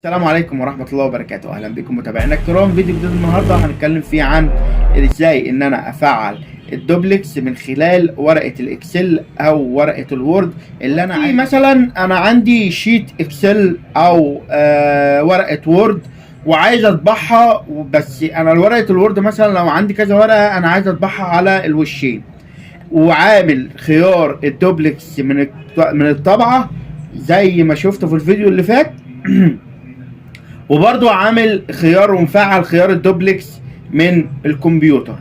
السلام عليكم ورحمة الله وبركاته. أهلا بكم متابعينا الكرام. فيديو جديد النهاردة هنتكلم فيه عن إزاي إن أنا أفعل الدوبلكس من خلال ورقة الإكسل أو ورقة الوورد اللي أنا عايز. مثلا أنا عندي شيت إكسل أو ورقة وورد وعايز أطبعها، بس أنا ورقة الوورد مثلا لو عندي كذا ورقة أنا عايز أطبعها على الوشين، وعامل خيار الدوبلكس من الطبعة زي ما شفته في الفيديو اللي فات وبرضو عامل خيار ومفعل خيار الدوبلكس من الكمبيوتر.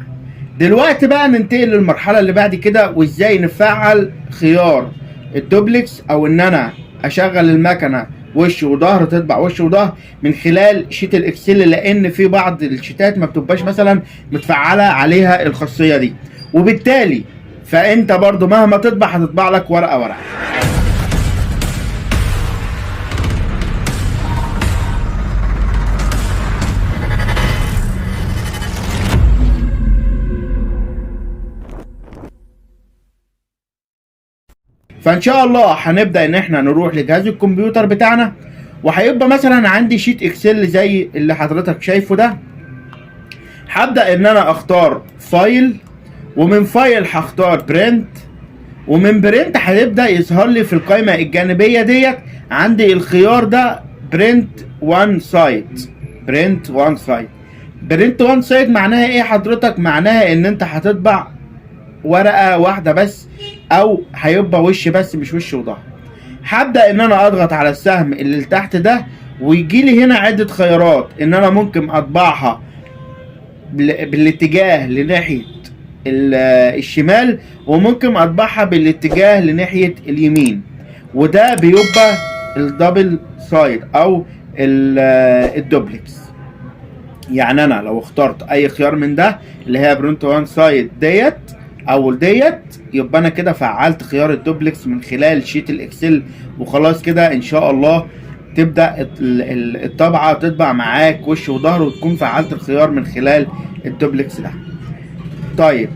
دلوقتي بقى ننتقل للمرحلة اللي بعد كده، وازاي نفعل خيار الدوبلكس او ان انا اشغل المكنة وش وظهر تطبع وش وظهر من خلال شيت الاكسل، لان في بعض الشيتات ما بتبقاش مثلا متفعلة عليها الخاصية دي، وبالتالي فانت برضو مهما تطبع هتطبع لك ورقة ورقة. فان شاء الله هنبدا ان احنا نروح لجهاز الكمبيوتر بتاعنا، وهيبقى مثلا عندي شيت اكسل زي اللي حضرتك شايفه ده. هبدا ان انا اختار فايل، ومن فايل هختار برنت، ومن برنت هيبدا يظهر لي في القائمه الجانبيه ديت عندي الخيار ده برنت وان سايد. برنت وان سايد، برنت وان سايد معناها ايه حضرتك؟ معناها ان انت هتطبع ورقه واحده بس، او هيبقى وش بس مش وش وظهر. هبدا ان انا اضغط على السهم اللي تحت ده، ويجي لي هنا عده خيارات ان انا ممكن اطبعها بالاتجاه لناحيه الشمال، وممكن اطبعها بالاتجاه لناحيه اليمين، وده بيبقى الدبل سايد او الدوبلكس. يعني انا لو اخترت اي خيار من ده اللي هي برنت وان سايد ديت او ديت، يبقى انا كده فعلت خيار الدوبلكس من خلال شيت الاكسل، وخلاص كده ان شاء الله تبدا الطبعه تطبع معاك وش وظهر، وتكون فعلت الخيار من خلال الدوبلكس ده. طيب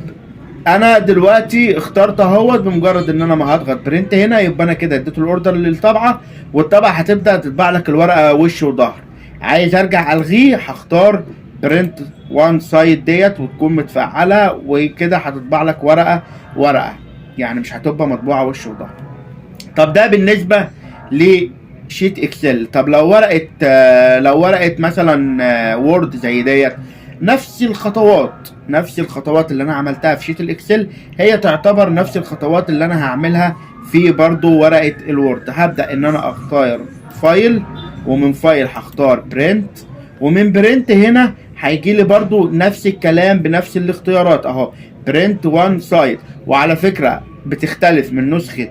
انا دلوقتي اخترت اهوت، بمجرد ان انا ما هضغط برنت هنا يبقى انا كده اديته الاوردر للطبعه، والطبعه هتبدا تطبع لك الورقه وش وظهر. عايز ارجع الغيه هختار برنت وان سايد ديت وتكون متفعله، وكده هتطبع لك ورقه ورقه، يعني مش هتبقى مطبوعه وش وظهر. طب ده بالنسبه لشيت اكسل. طب لو ورقه مثلا وورد زي ديت، نفس الخطوات اللي انا عملتها في شيت الاكسل هي تعتبر نفس الخطوات اللي انا هعملها في برضو ورقه الوورد. هبدا ان انا اختار فايل، ومن فايل هختار برنت، ومن برنت هنا هيجي لي برضو نفس الكلام بنفس الاختيارات اهو برنت وان سايد. وعلى فكرة بتختلف من نسخة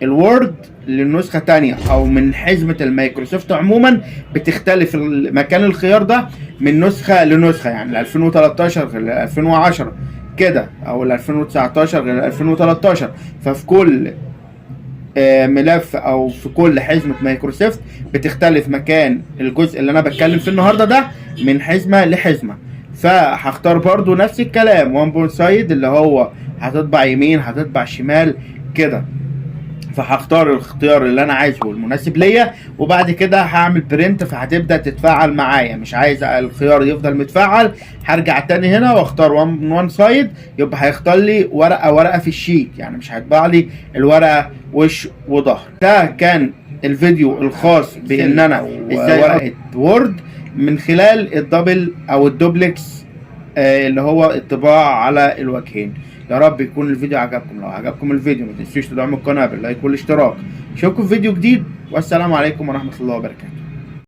الوورد لنسخة تانية، او من حزمة المايكروسوفت عموما بتختلف مكان الخيار ده من نسخة لنسخة، يعني 2013 غير 2010 كده، او 2019 غير 2013. ففي كل ملف او في كل حزمه مايكروسوفت بتختلف مكان الجزء اللي انا بتكلم فيه النهارده ده من حزمه لحزمه. فهختار برضو نفس الكلام وان بون سايد، اللي هو هتطبع يمين هتطبع شمال كده. فهختار الاختيار اللي انا عايزه المناسب ليا، وبعد كده هعمل برنت فهتبدا تتفاعل معايا. مش عايز الخيار يفضل متفعل، هرجع تاني هنا واختار وان سايد، يبقى هيختار لي ورقه في الشيت، يعني مش هيطبع لي الورقه وش وظهر. ده كان الفيديو الخاص بان انا ازاي ورقه وورد من خلال الدبل او الدوبلكس اللي هو الطباعه على الوجهين. يا رب يكون الفيديو عجبكم. لو عجبكم الفيديو ما تنسوش تدعموا القناه باللايك والاشتراك. اشوفكم في فيديو جديد، والسلام عليكم ورحمه الله وبركاته.